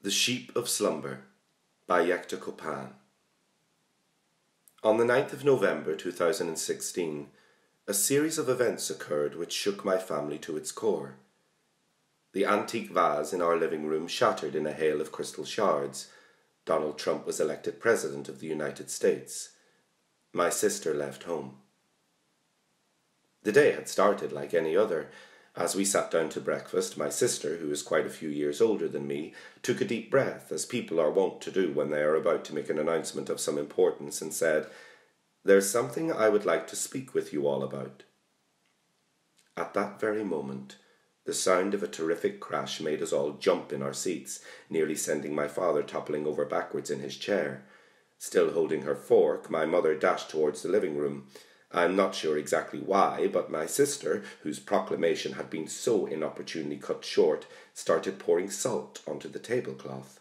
The Sheep of Slumber by Yekta Kopan. On the 9th of November 2016, a series of events occurred which shook my family to its core. The antique vase in our living room shattered in a hail of crystal shards. Donald Trump was elected President of the United States. My sister left home. The day had started like any other. As we sat down to breakfast, my sister, who is quite a few years older than me, took a deep breath, as people are wont to do when they are about to make an announcement of some importance, and said, "There's something I would like to speak with you all about." At that very moment, the sound of a terrific crash made us all jump in our seats, nearly sending my father toppling over backwards in his chair. Still holding her fork, my mother dashed towards the living room. I'm not sure exactly why, but my sister, whose proclamation had been so inopportunely cut short, started pouring salt onto the tablecloth.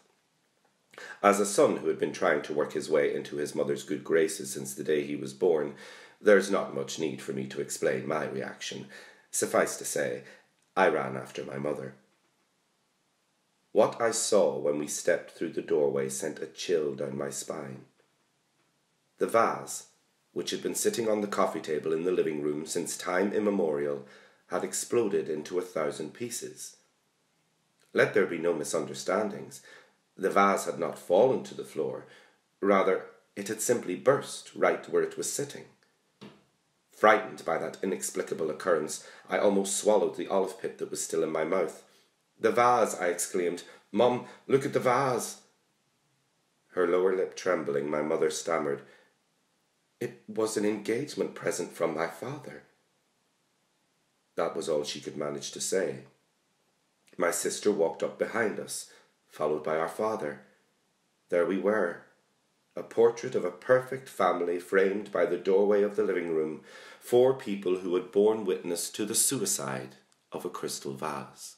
As a son who had been trying to work his way into his mother's good graces since the day he was born, there's not much need for me to explain my reaction. Suffice to say, I ran after my mother. What I saw when we stepped through the doorway sent a chill down my spine. The vase, which had been sitting on the coffee table in the living room since time immemorial, had exploded into 1,000 pieces. Let there be no misunderstandings. The vase had not fallen to the floor. Rather, it had simply burst right where it was sitting. Frightened by that inexplicable occurrence, I almost swallowed the olive pip that was still in my mouth. "The vase!" I exclaimed. "Mum, look at the vase!" Her lower lip trembling, my mother stammered, "It was an engagement present from my father." That was all she could manage to say. My sister walked up behind us, followed by our father. There we were, a portrait of a perfect family framed by the doorway of the living room, 4 people who had borne witness to the suicide of a crystal vase.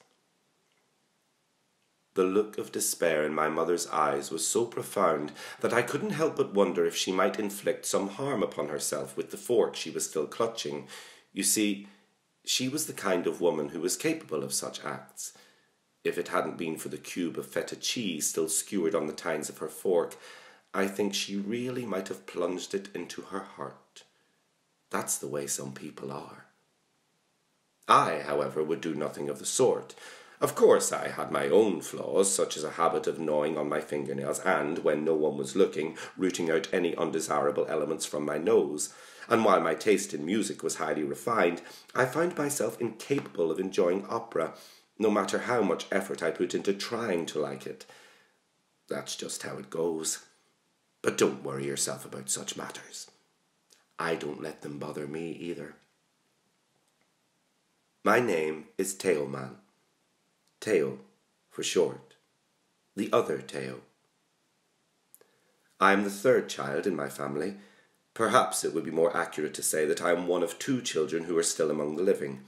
The look of despair in my mother's eyes was so profound that I couldn't help but wonder if she might inflict some harm upon herself with the fork she was still clutching. You see, she was the kind of woman who was capable of such acts. If it hadn't been for the cube of feta cheese still skewered on the tines of her fork, I think she really might have plunged it into her heart. That's the way some people are. I, however, would do nothing of the sort. Of course, I had my own flaws, such as a habit of gnawing on my fingernails and, when no one was looking, rooting out any undesirable elements from my nose. And while my taste in music was highly refined, I found myself incapable of enjoying opera, no matter how much effort I put into trying to like it. That's just how it goes. But don't worry yourself about such matters. I don't let them bother me either. My name is Teo Man. Teo, for short. The other Teo. I am the 3rd child in my family. Perhaps it would be more accurate to say that I am one of 2 children who are still among the living.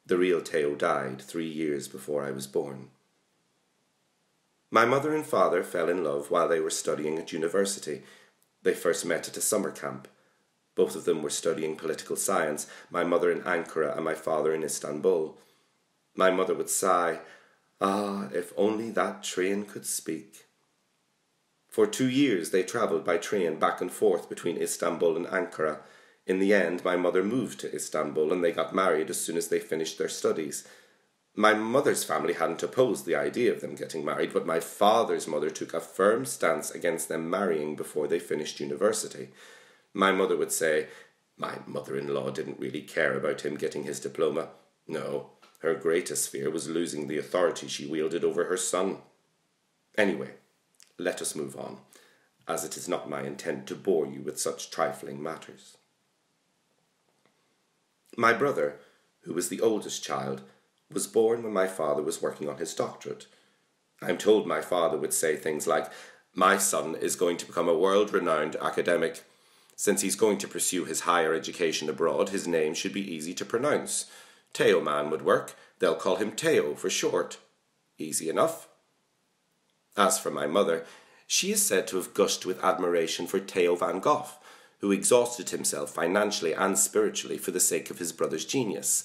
The real Teo died 3 years before I was born. My mother and father fell in love while they were studying at university. They first met at a summer camp. Both of them were studying political science, my mother in Ankara and my father in Istanbul. My mother would sigh, "Ah, if only that train could speak." For 2 years they travelled by train back and forth between Istanbul and Ankara. In the end, my mother moved to Istanbul and they got married as soon as they finished their studies. My mother's family hadn't opposed the idea of them getting married, but my father's mother took a firm stance against them marrying before they finished university. My mother would say, my mother-in-law didn't really care about him getting his diploma. No. Her greatest fear was losing the authority she wielded over her son. Anyway, let us move on, as it is not my intent to bore you with such trifling matters. My brother, who was the oldest child, was born when my father was working on his doctorate. I'm told my father would say things like, "My son is going to become a world-renowned academic. Since he's going to pursue his higher education abroad, his name should be easy to pronounce. Teo Man would work. They'll call him Teo for short. Easy enough." As for my mother, she is said to have gushed with admiration for Theo van Gogh, who exhausted himself financially and spiritually for the sake of his brother's genius.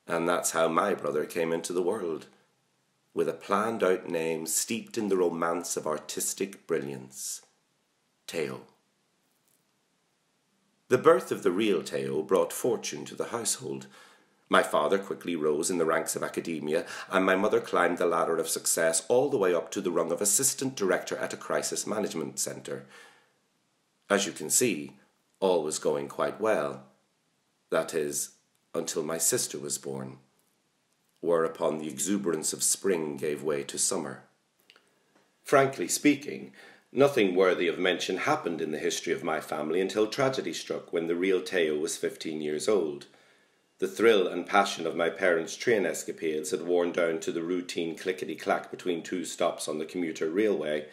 And that's how my brother came into the world. with a planned-out name steeped in the romance of artistic brilliance. Teo. The birth of the real Teo brought fortune to the household. My father quickly rose in the ranks of academia, and my mother climbed the ladder of success all the way up to the rung of assistant director at a crisis management centre. As you can see, all was going quite well. That is, until my sister was born, whereupon the exuberance of spring gave way to summer. Frankly speaking, nothing worthy of mention happened in the history of my family until tragedy struck when the real Teo was 15 years old. The thrill and passion of my parents' train escapades had worn down to the routine clickety-clack between two stops on the commuter railway.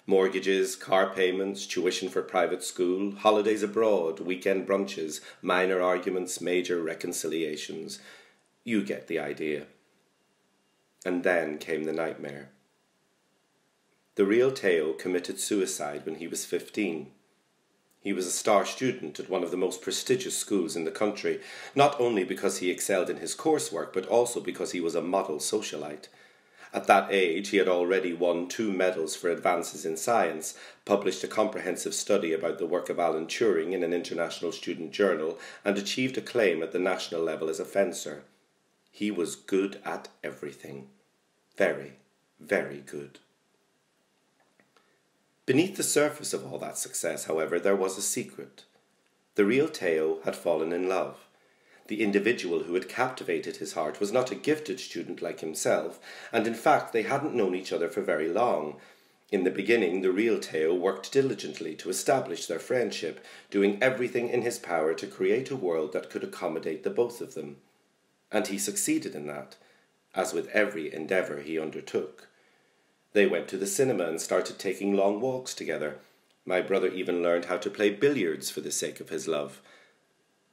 Mortgages, car payments, tuition for private school, holidays abroad, weekend brunches, minor arguments, major reconciliations. You get the idea. And then came the nightmare. The real Teo committed suicide when he was 15. He was a star student at one of the most prestigious schools in the country, not only because he excelled in his coursework, but also because he was a model socialite. At that age, he had already won 2 medals for advances in science, published a comprehensive study about the work of Alan Turing in an international student journal, and achieved acclaim at the national level as a fencer. He was good at everything. Very, very good. Beneath the surface of all that success, however, there was a secret. The real Teo had fallen in love. The individual who had captivated his heart was not a gifted student like himself, and in fact they hadn't known each other for very long. In the beginning, the real Teo worked diligently to establish their friendship, doing everything in his power to create a world that could accommodate the both of them. And he succeeded in that, as with every endeavour he undertook. They went to the cinema and started taking long walks together. My brother even learned how to play billiards for the sake of his love.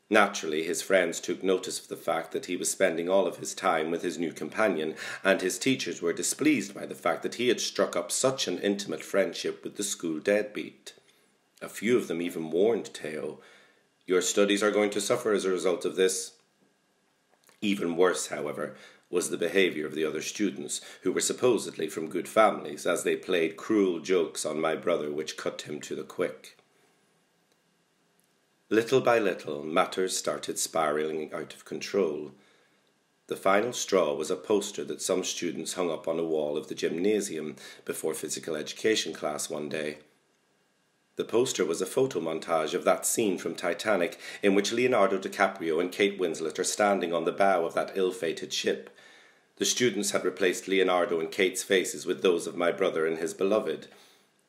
Naturally, his friends took notice of the fact that he was spending all of his time with his new companion, and his teachers were displeased by the fact that he had struck up such an intimate friendship with the school deadbeat. A few of them even warned Teo, "Your studies are going to suffer as a result of this." Even worse, however, was the behaviour of the other students, who were supposedly from good families, as they played cruel jokes on my brother which cut him to the quick. Little by little, matters started spiralling out of control. The final straw was a poster that some students hung up on a wall of the gymnasium before physical education class one day. The poster was a photo montage of that scene from Titanic in which Leonardo DiCaprio and Kate Winslet are standing on the bow of that ill-fated ship. The students had replaced Leonardo and Kate's faces with those of my brother and his beloved.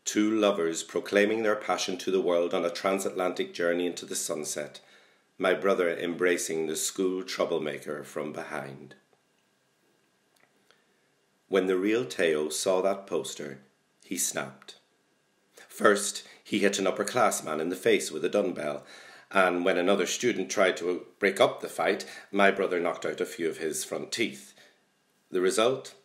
2 lovers proclaiming their passion to the world on a transatlantic journey into the sunset. My brother embracing the school troublemaker from behind. When the real Teo saw that poster, he snapped. First, he hit an upperclassman in the face with a dumbbell, and when another student tried to break up the fight, my brother knocked out a few of his front teeth. The result?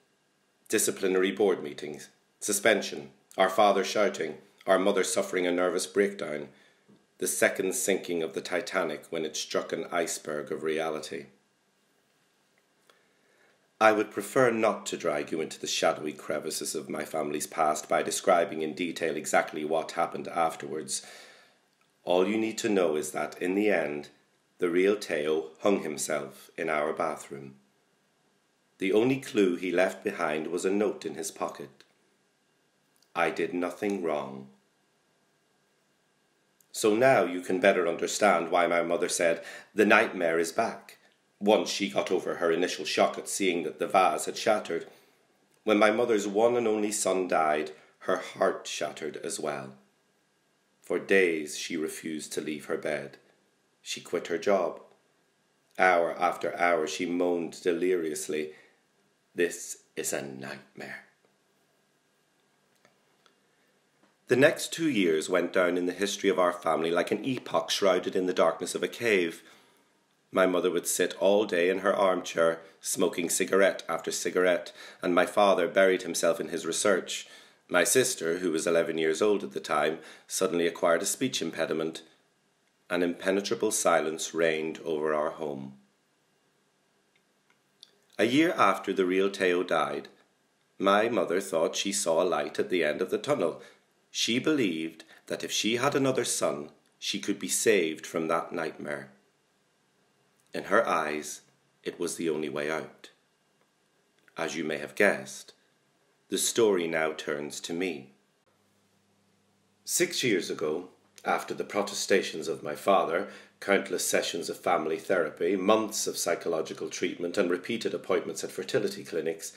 Disciplinary board meetings, suspension, our father shouting, our mother suffering a nervous breakdown, the second sinking of the Titanic when it struck an iceberg of reality. I would prefer not to drag you into the shadowy crevices of my family's past by describing in detail exactly what happened afterwards. All you need to know is that, in the end, the real Teo hung himself in our bathroom. The only clue he left behind was a note in his pocket. I did nothing wrong. So now you can better understand why my mother said, "The nightmare is back," once she got over her initial shock at seeing that the vase had shattered. When my mother's one and only son died, her heart shattered as well. For days she refused to leave her bed. She quit her job. Hour after hour she moaned deliriously, "This is a nightmare." The next 2 years went down in the history of our family like an epoch shrouded in the darkness of a cave. My mother would sit all day in her armchair, smoking cigarette after cigarette, and my father buried himself in his research. My sister, who was 11 years old at the time, suddenly acquired a speech impediment. An impenetrable silence reigned over our home. A year after the real Teo died, My mother thought she saw a light at the end of the tunnel. She believed that if she had another son, she could be saved from that nightmare. In her eyes, it was the only way out. As you may have guessed, the story now turns to me. 6 years ago, after the protestations of my father, countless sessions of family therapy, months of psychological treatment, and repeated appointments at fertility clinics,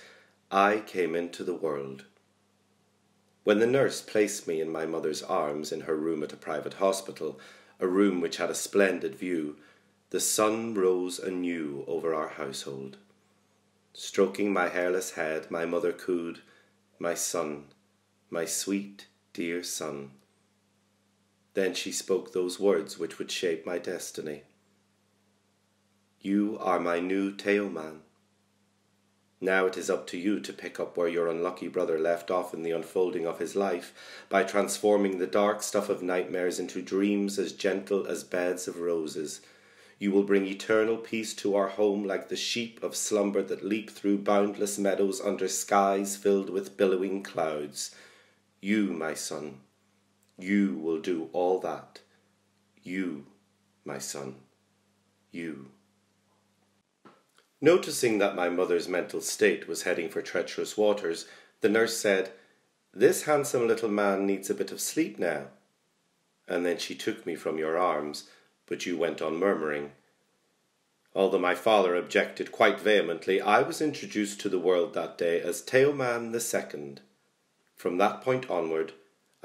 I came into the world. When the nurse placed me in my mother's arms in her room at a private hospital, a room which had a splendid view, the sun rose anew over our household. Stroking my hairless head, my mother cooed, "My son, my sweet, dear son." Then she spoke those words which would shape my destiny. "You are my new Teoman. Now it is up to you to pick up where your unlucky brother left off in the unfolding of his life, by transforming the dark stuff of nightmares into dreams as gentle as beds of roses. You will bring eternal peace to our home like the sheep of slumber that leap through boundless meadows under skies filled with billowing clouds. You, my son, you will do all that. You, my son, you." Noticing that my mother's mental state was heading for treacherous waters, the nurse said, "This handsome little man needs a bit of sleep now." And then she took me from your arms, but you went on murmuring. Although my father objected quite vehemently, I was introduced to the world that day as Teoman II. From that point onward,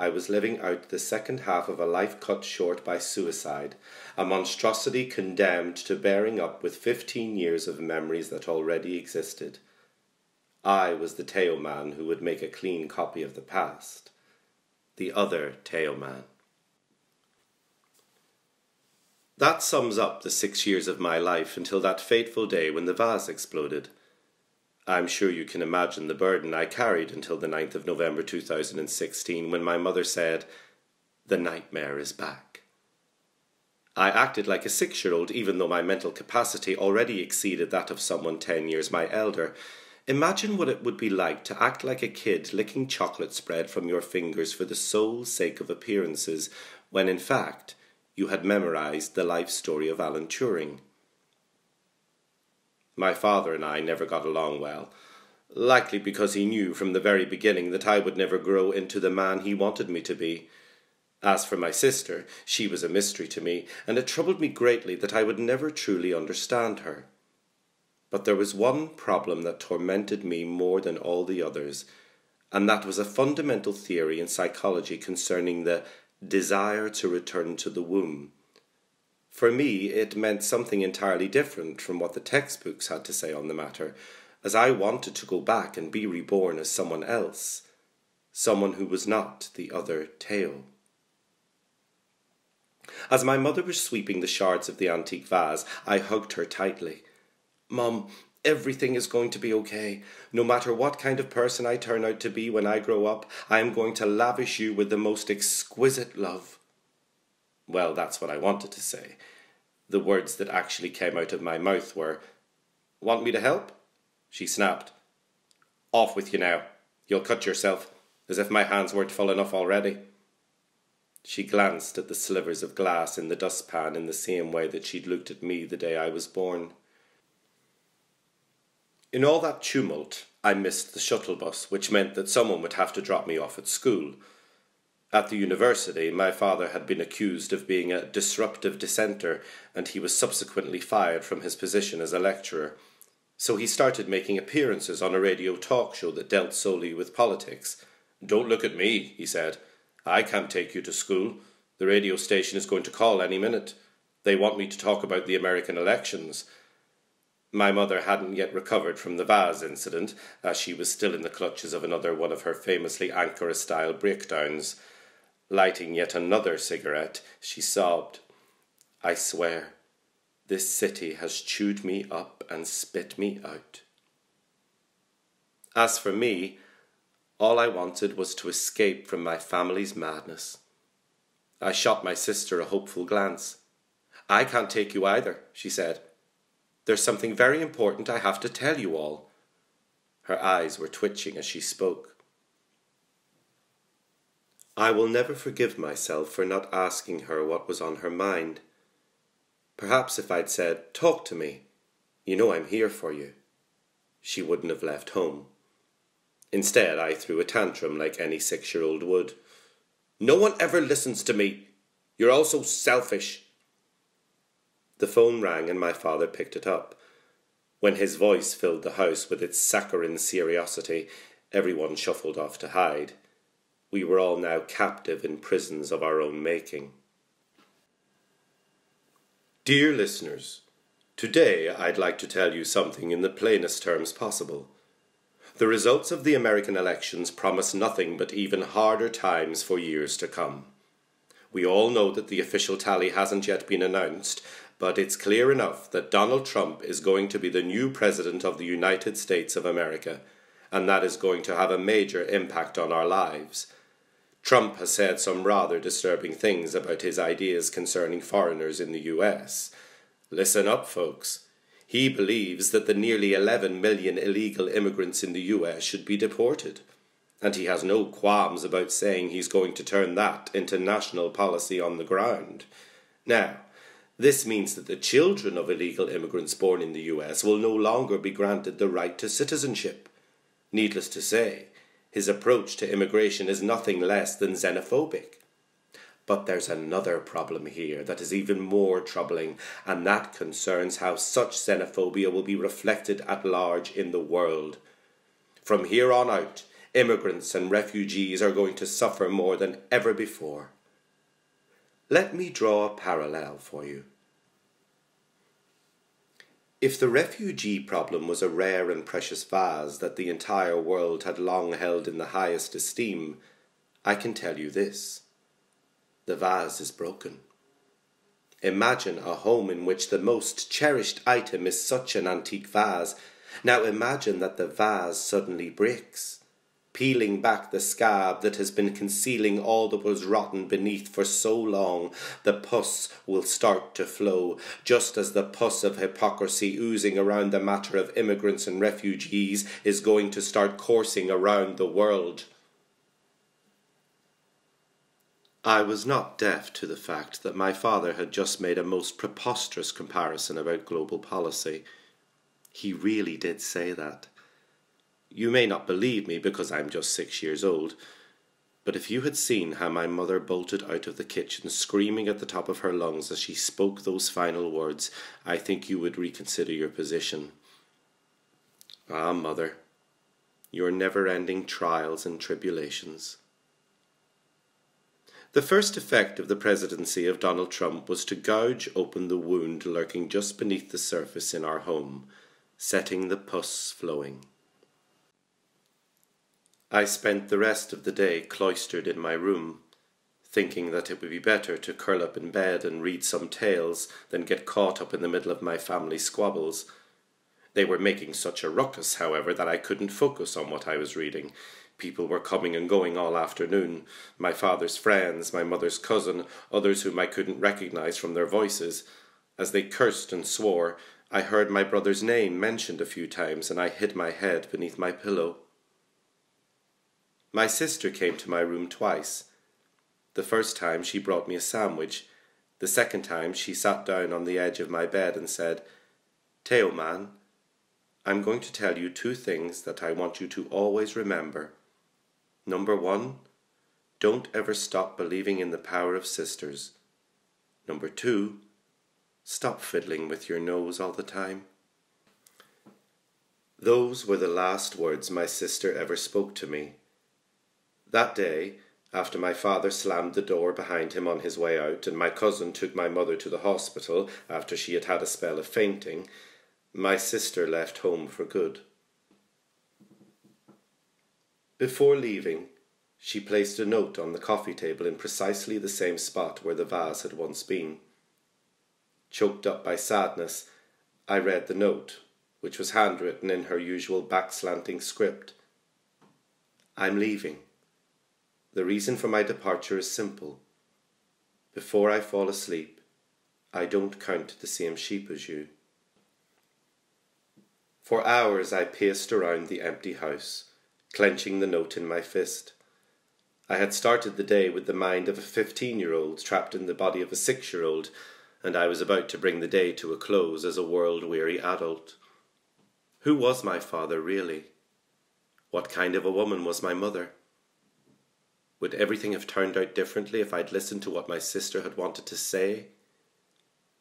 I was living out the second half of a life cut short by suicide, a monstrosity condemned to bearing up with 15 years of memories that already existed. I was the Teoman who would make a clean copy of the past. The other Teoman. That sums up the 6 years of my life until that fateful day when the vase exploded. I'm sure you can imagine the burden I carried until the 9th of November 2016, when my mother said, "The nightmare is back." I acted like a 6-year-old, even though my mental capacity already exceeded that of someone 10 years my elder. Imagine what it would be like to act like a kid licking chocolate spread from your fingers for the sole sake of appearances, when in fact you had memorized the life story of Alan Turing. My father and I never got along well, likely because he knew from the very beginning that I would never grow into the man he wanted me to be. As for my sister, she was a mystery to me, and it troubled me greatly that I would never truly understand her. But there was one problem that tormented me more than all the others, and that was a fundamental theory in psychology concerning the desire to return to the womb. For me, it meant something entirely different from what the textbooks had to say on the matter, as I wanted to go back and be reborn as someone else, someone who was not the other Teo. As my mother was sweeping the shards of the antique vase, I hugged her tightly. "Mum, everything is going to be okay. No matter what kind of person I turn out to be when I grow up, I am going to lavish you with the most exquisite love." Well, that's what I wanted to say. The words that actually came out of my mouth were, "Want me to help?" She snapped. "Off with you now. You'll cut yourself, as if my hands weren't full enough already." She glanced at the slivers of glass in the dustpan in the same way that she'd looked at me the day I was born. In all that tumult, I missed the shuttle bus, which meant that someone would have to drop me off at school. At the university, my father had been accused of being a disruptive dissenter, and he was subsequently fired from his position as a lecturer. So he started making appearances on a radio talk show that dealt solely with politics. "Don't look at me," he said. "I can't take you to school. The radio station is going to call any minute. They want me to talk about the American elections." My mother hadn't yet recovered from the vase incident, as she was still in the clutches of another one of her famously Ankara-style breakdowns. Lighting yet another cigarette, she sobbed, "I swear, this city has chewed me up and spit me out." As for me, all I wanted was to escape from my family's madness. I shot my sister a hopeful glance. "I can't take you either," she said. "There's something very important I have to tell you all." Her eyes were twitching as she spoke. I will never forgive myself for not asking her what was on her mind. Perhaps if I'd said, "Talk to me. You know I'm here for you," she wouldn't have left home. Instead, I threw a tantrum like any 6-year-old would. "No one ever listens to me. You're all so selfish." The phone rang and my father picked it up. When his voice filled the house with its saccharine seriosity, everyone shuffled off to hide. We were all now captive in prisons of our own making. Dear listeners, today I'd like to tell you something in the plainest terms possible. The results of the American elections promise nothing but even harder times for years to come. We all know that the official tally hasn't yet been announced, but it's clear enough that Donald Trump is going to be the new President of the United States of America, and that is going to have a major impact on our lives. Trump has said some rather disturbing things about his ideas concerning foreigners in the US. Listen up, folks. He believes that the nearly 11 million illegal immigrants in the US should be deported, and he has no qualms about saying he's going to turn that into national policy on the ground. Now, this means that the children of illegal immigrants born in the US will no longer be granted the right to citizenship. Needless to say, his approach to immigration is nothing less than xenophobic. But there's another problem here that is even more troubling, and that concerns how such xenophobia will be reflected at large in the world. From here on out, immigrants and refugees are going to suffer more than ever before. Let me draw a parallel for you. If the refugee problem was a rare and precious vase that the entire world had long held in the highest esteem, I can tell you this: the vase is broken. Imagine a home in which the most cherished item is such an antique vase. Now imagine that the vase suddenly breaks, peeling back the scab that has been concealing all that was rotten beneath for so long. The pus will start to flow, just as the pus of hypocrisy oozing around the matter of immigrants and refugees is going to start coursing around the world. I was not deaf to the fact that my father had just made a most preposterous comparison about global policy. He really did say that. You may not believe me because I'm just 6 years old, but if you had seen how my mother bolted out of the kitchen screaming at the top of her lungs as she spoke those final words, I think you would reconsider your position. Ah, Mother, your never-ending trials and tribulations. The first effect of the presidency of Donald Trump was to gouge open the wound lurking just beneath the surface in our home, setting the pus flowing. I spent the rest of the day cloistered in my room, thinking that it would be better to curl up in bed and read some tales than get caught up in the middle of my family squabbles. They were making such a ruckus, however, that I couldn't focus on what I was reading. People were coming and going all afternoon. My father's friends, my mother's cousin, others whom I couldn't recognize from their voices. As they cursed and swore, I heard my brother's name mentioned a few times, and I hid my head beneath my pillow. My sister came to my room twice. The first time she brought me a sandwich. The second time she sat down on the edge of my bed and said, "Teo man, I'm going to tell you 2 things that I want you to always remember. Number 1, don't ever stop believing in the power of sisters. Number 2, stop fiddling with your nose all the time." Those were the last words my sister ever spoke to me. That day, after my father slammed the door behind him on his way out and my cousin took my mother to the hospital after she had had a spell of fainting, my sister left home for good. Before leaving, she placed a note on the coffee table in precisely the same spot where the vase had once been. Choked up by sadness, I read the note, which was handwritten in her usual back-slanting script. "I'm leaving. The reason for my departure is simple. Before I fall asleep, I don't count the same sheep as you." For hours I paced around the empty house, clenching the note in my fist. I had started the day with the mind of a 15-year-old trapped in the body of a 6-year-old, and I was about to bring the day to a close as a world-weary adult. Who was my father, really? What kind of a woman was my mother? Would everything have turned out differently if I'd listened to what my sister had wanted to say?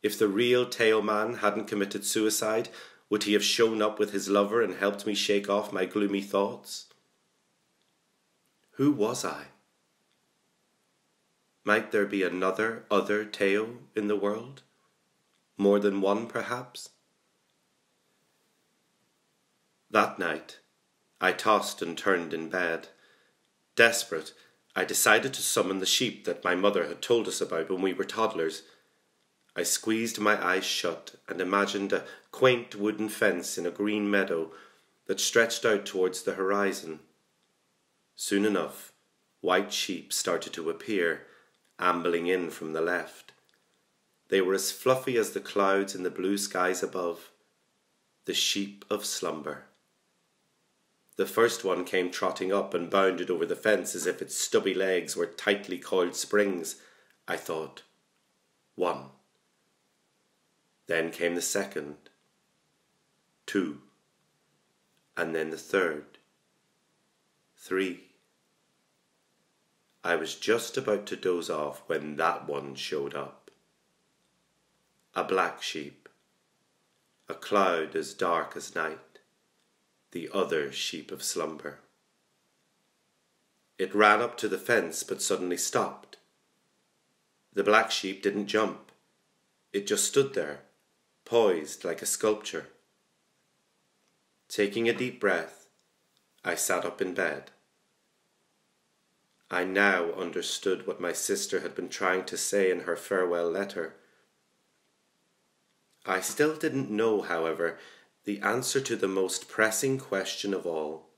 If the real Teo man hadn't committed suicide, would he have shown up with his lover and helped me shake off my gloomy thoughts? Who was I? Might there be another other Teo in the world? More than one, perhaps? That night, I tossed and turned in bed. Desperate, I decided to summon the sheep that my mother had told us about when we were toddlers. I squeezed my eyes shut and imagined a quaint wooden fence in a green meadow that stretched out towards the horizon. Soon enough, white sheep started to appear, ambling in from the left. They were as fluffy as the clouds in the blue skies above. The sheep of Slumber. The first one came trotting up and bounded over the fence as if its stubby legs were tightly coiled springs. I thought, 1. Then came the second, 2, and then the third, 3. I was just about to doze off when that one showed up. A black sheep, a cloud as dark as night, the other sheep of Slumber. It ran up to the fence but suddenly stopped. The black sheep didn't jump. It just stood there, poised like a sculpture. Taking a deep breath, I sat up in bed. I now understood what my sister had been trying to say in her farewell letter. I still didn't know, however, the answer to the most pressing question of all.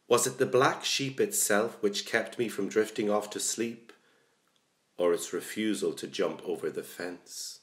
Was it the black sheep itself which kept me from drifting off to sleep, or its refusal to jump over the fence?